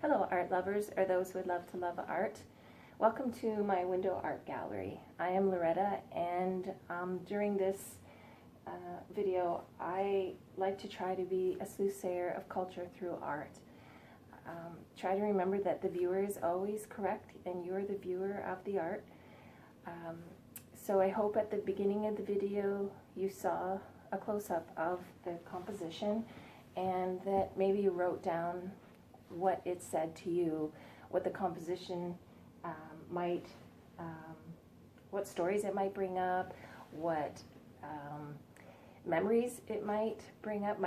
Hello art lovers, or those who would love to love art. Welcome to my window art gallery. I am Loretta, and during this video I like to try to be a sleuthsayer of culture through art. Try to remember that the viewer is always correct and you're the viewer of the art. So I hope at the beginning of the video you saw a close-up of the composition and that maybe you wrote down what it said to you, what the composition what stories it might bring up, what memories it might bring up,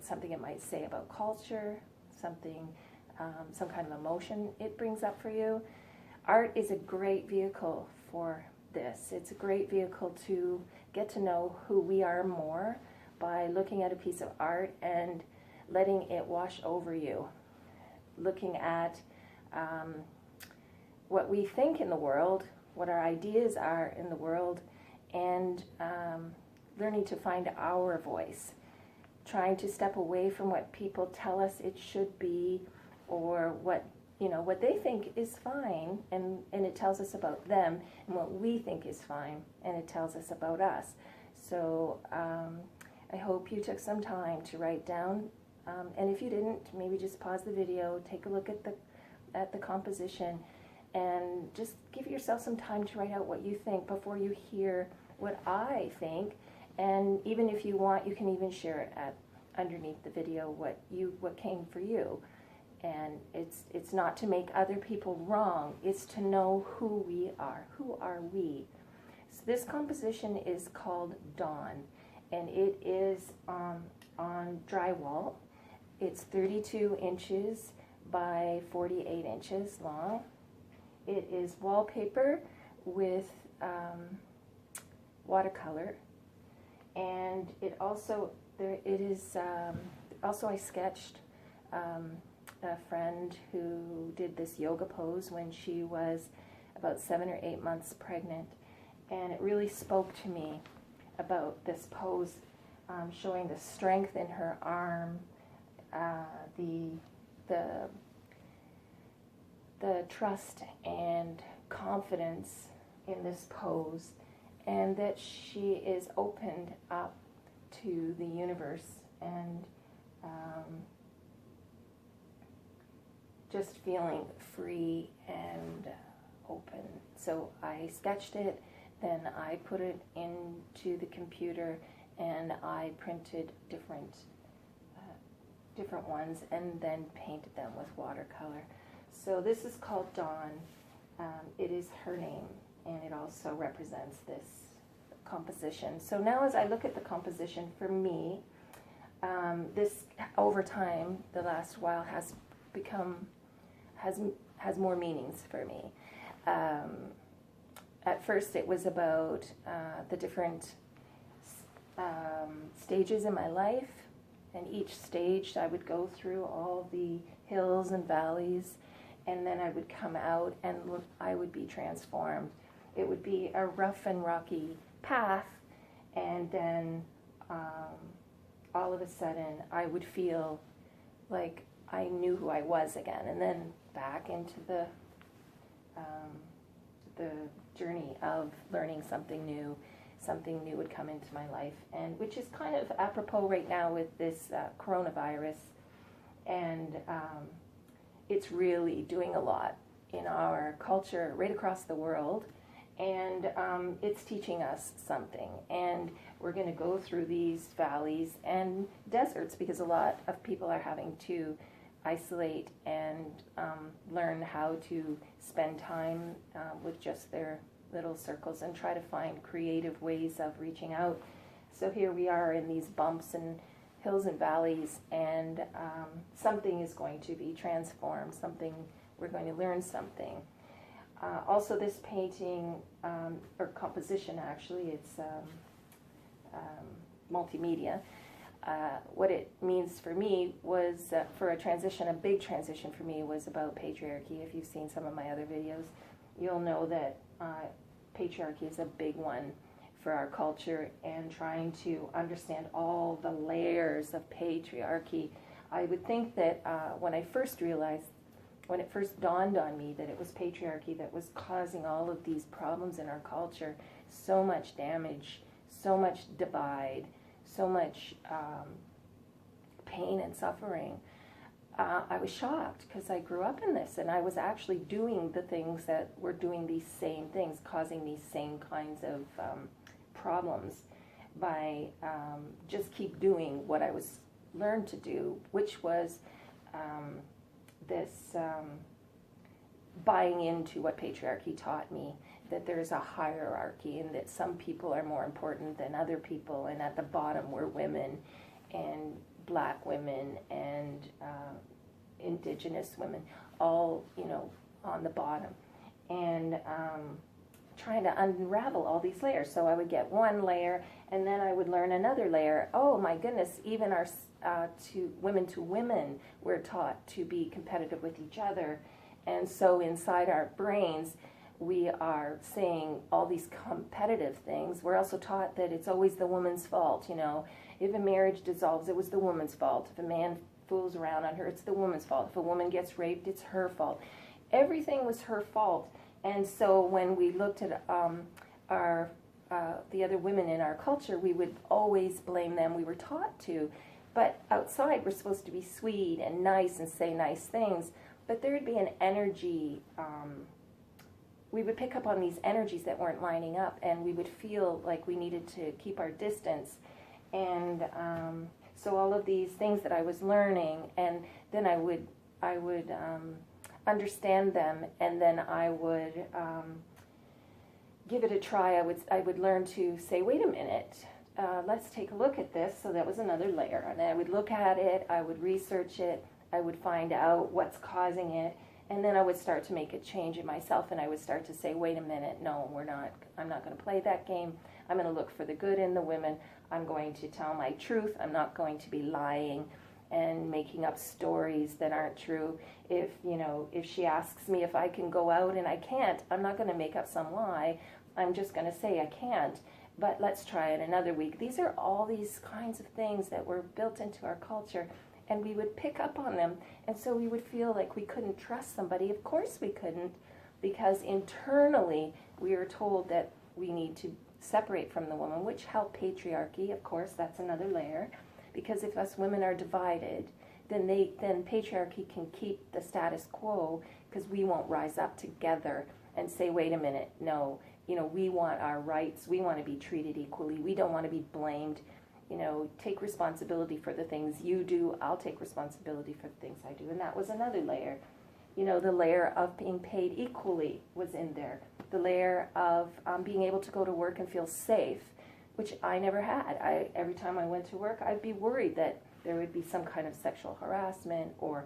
something it might say about culture, something, some kind of emotion it brings up for you. Art is a great vehicle for this. It's a great vehicle to get to know who we are more by looking at a piece of art and letting it wash over you. Looking at what we think in the world, what our ideas are in the world, and learning to find our voice. Trying to step away from what people tell us it should be, or what they think is fine, and it tells us about them, and what we think is fine, and it tells us about us. So I hope you took some time to write down. And if you didn't, maybe just pause the video, take a look at the composition, and just give yourself some time to write out what you think before you hear what I think. And even if you want, you can even share it underneath the video what came for you. And it's not to make other people wrong. It's to know who we are. Who are we? So this composition is called Dawn, and it is on drywall. It's 32 inches by 48 inches long. It is wallpaper with watercolor, and also I sketched a friend who did this yoga pose when she was about 7 or 8 months pregnant, and it really spoke to me about this pose, showing the strength in her arm, the trust and confidence in this pose, and that she is opened up to the universe and just feeling free and open. So I sketched it, then I put it into the computer, and I printed different ones and then painted them with watercolor. So this is called Dawn. It is her name, and it also represents this composition. So now as I look at the composition, for me, this over time, the last while, has more meanings for me. At first it was about the different stages in my life, and each stage I would go through all the hills and valleys, and then I would come out and I would be transformed. It would be a rough and rocky path, and then all of a sudden I would feel like I knew who I was again, and then back into the journey of learning something new. Something new would come into my life, and which is kind of apropos right now with this coronavirus, and it's really doing a lot in our culture right across the world, and it's teaching us something, and we're going to go through these valleys and deserts because a lot of people are having to isolate and learn how to spend time with just their little circles and try to find creative ways of reaching out. So here we are in these bumps and hills and valleys, and something is going to be transformed, we're going to learn something. Also this painting, or composition actually, it's multimedia. What it means for me was, for a transition, a big transition for me was about patriarchy. If you've seen some of my other videos, you'll know that patriarchy is a big one for our culture, and trying to understand all the layers of patriarchy. I would think that when I first realized when it first dawned on me that it was patriarchy that was causing all of these problems in our culture, so much damage, so much divide, so much pain and suffering, I was shocked because I grew up in this and I was actually doing the things that were doing these same things, causing these same kinds of problems by just keep doing what I was learned to do, which was this buying into what patriarchy taught me, that there's a hierarchy and that some people are more important than other people, and at the bottom were women and black women and indigenous women, all, you know, on the bottom, and trying to unravel all these layers. So I would get one layer and then I would learn another layer. Oh my goodness, even our to women we're taught to be competitive with each other, and so inside our brains we are saying all these competitive things. We're also taught that it's always the woman's fault. You know, if a marriage dissolves, it was the woman's fault. If a man fools around on her, it's the woman's fault. If a woman gets raped, it's her fault. Everything was her fault. And so when we looked at the other women in our culture, we would always blame them. We were taught to. But outside, we're supposed to be sweet and nice and say nice things. But there would be an energy, we would pick up on these energies that weren't lining up, and we would feel like we needed to keep our distance. And so all of these things that I was learning, and then I would understand them, and then I would give it a try. I would learn to say, wait a minute, let's take a look at this. So that was another layer. And I would look at it, I would research it, I would find out what's causing it, and then I would start to make a change in myself, and I would start to say, wait a minute, no, I'm not going to play that game. I'm going to look for the good in the women. I'm going to tell my truth. I'm not going to be lying and making up stories that aren't true. If she asks me if I can go out and I can't, I'm not going to make up some lie. I'm just going to say I can't, but let's try it another week. These are all these kinds of things that were built into our culture, and we would pick up on them, and so we would feel like we couldn't trust somebody. Of course we couldn't, because internally we were told that we need to separate from the woman, which helped patriarchy. Of course, that's another layer, because if us women are divided, then patriarchy can keep the status quo, because we won't rise up together and say, wait a minute, no, we want our rights, we want to be treated equally, we don't want to be blamed, take responsibility for the things you do, I'll take responsibility for the things I do. And that was another layer. The layer of being paid equally was in there. The layer of being able to go to work and feel safe, which I never had. Every time I went to work, I'd be worried that there would be some kind of sexual harassment, or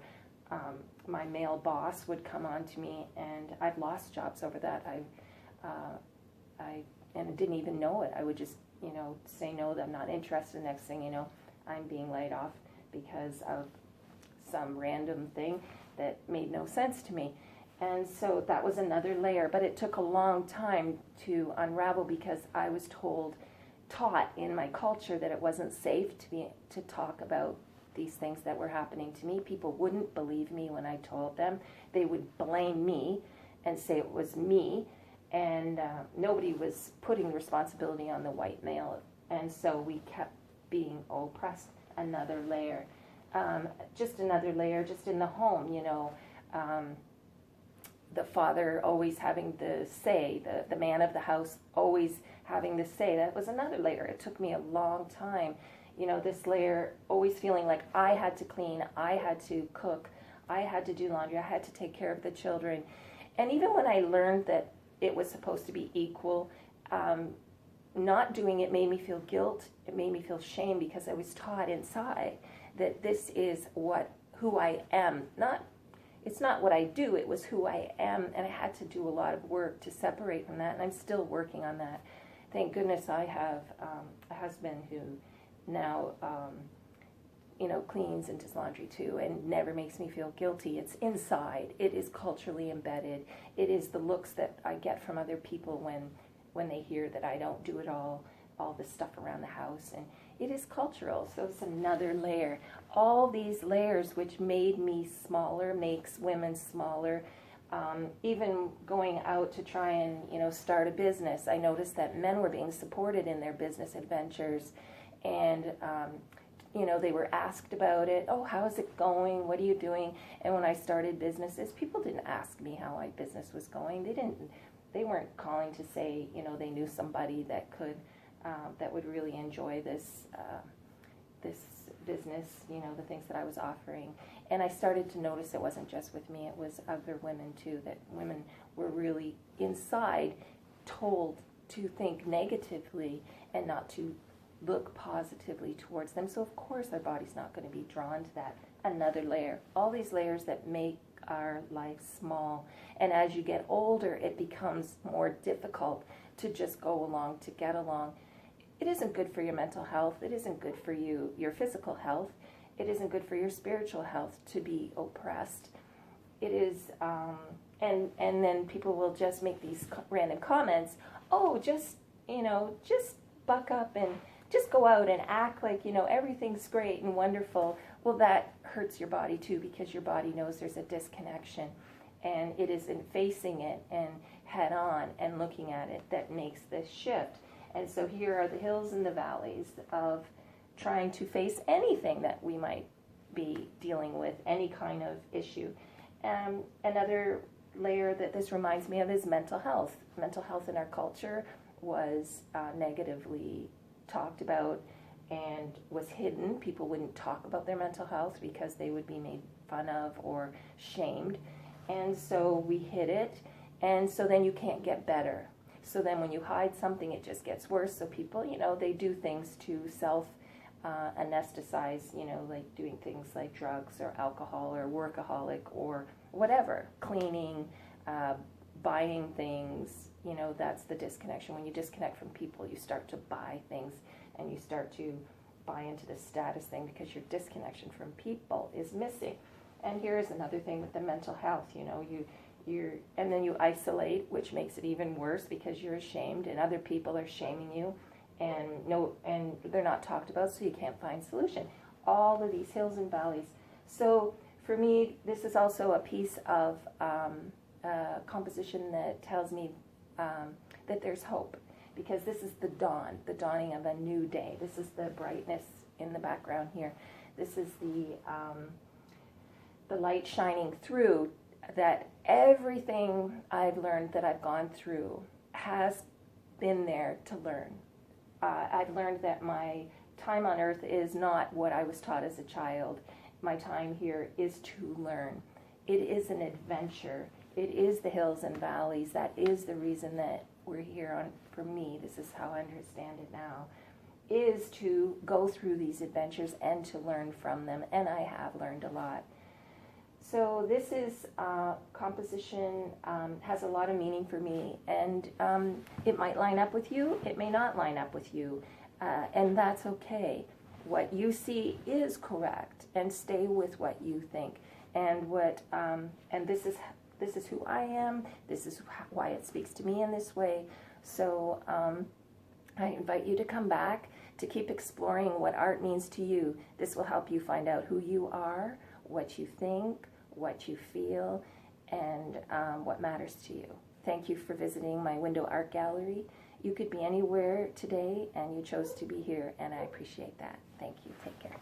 my male boss would come on to me, and I've lost jobs over that. I didn't even know it. I would just, say no, that I'm not interested. Next thing you know, I'm being laid off because of some random thing that made no sense to me. And so that was another layer, but it took a long time to unravel, because I was taught in my culture that it wasn't safe to talk about these things that were happening to me. People wouldn't believe me when I told them. They would blame me and say it was me, and nobody was putting responsibility on the white male, and so we kept being oppressed. Another layer, just another layer, just in the home, the father always having the say, the man of the house always having the say. That was another layer. It took me a long time, this layer, always feeling like I had to clean, I had to cook, I had to do laundry, I had to take care of the children. And even when I learned that it was supposed to be equal, not doing it made me feel guilt. It made me feel shame, because I was taught inside that this is who I am. It's not what I do, it was who I am, and I had to do a lot of work to separate from that, and I'm still working on that. Thank goodness I have a husband who now cleans and does laundry too, and never makes me feel guilty. It's inside. It is culturally embedded. It is the looks that I get from other people when they hear that I don't do it all this stuff around the house, and it is cultural. So it's another layer. all these layers, which made me smaller, makes women smaller. Even going out to try and, start a business, I noticed that men were being supported in their business adventures, and they were asked about it. Oh, how's it going? What are you doing? And when I started businesses, people didn't ask me how my business was going. They weren't calling to say, they knew somebody that could, that would really enjoy this business, the things that I was offering. And I started to notice it wasn't just with me, it was other women too, that women were really inside told to think negatively and not to look positively towards them. So of course our body's not going to be drawn to that. Another layer. All these layers that make our life small. And as you get older, it becomes more difficult to just go along, to get along. It isn't good for your mental health. It isn't good for your physical health. It isn't good for your spiritual health to be oppressed. It is, and then people will just make these random comments. Oh, just buck up and just go out and act like, everything's great and wonderful. Well, that hurts your body too, because your body knows there's a disconnection, and it is in facing it and head on and looking at it that makes this shift. And so here are the hills and the valleys of trying to face anything that we might be dealing with, any kind of issue. Another layer that this reminds me of is mental health. Mental health in our culture was negatively talked about and was hidden. People wouldn't talk about their mental health because they would be made fun of or shamed. And so we hid it, and so then you can't get better. So then when you hide something, it just gets worse. So people, they do things to anesthetize, like doing things like drugs or alcohol or workaholic or whatever, cleaning, buying things, that's the disconnection. When you disconnect from people, you start to buy things and you start to buy into the status thing because your disconnection from people is missing. And here's another thing with the mental health, and then you isolate, which makes it even worse because you're ashamed and other people are shaming you, and they're not talked about, so you can't find solution. All of these hills and valleys. So for me, this is also a piece of composition that tells me that there's hope, because this is the dawning of a new day. This is the brightness in the background here. This is the light shining through, that everything I've learned that I've gone through has been there to learn. I've learned that my time on earth is not what I was taught as a child. My time here is to learn. It is an adventure. It is the hills and valleys. That is the reason that we're here for me, this is how I understand it now, is to go through these adventures and to learn from them. And I have learned a lot. So this is composition, has a lot of meaning for me, and it might line up with you, it may not line up with you, and that's okay. What you see is correct, and stay with what you think. And this is who I am. This is why it speaks to me in this way. So I invite you to come back, to keep exploring what art means to you. This will help you find out who you are, what you think, what you feel, and what matters to you. Thank you for visiting my window art gallery. You could be anywhere today, and you chose to be here, and I appreciate that. Thank you. Take care.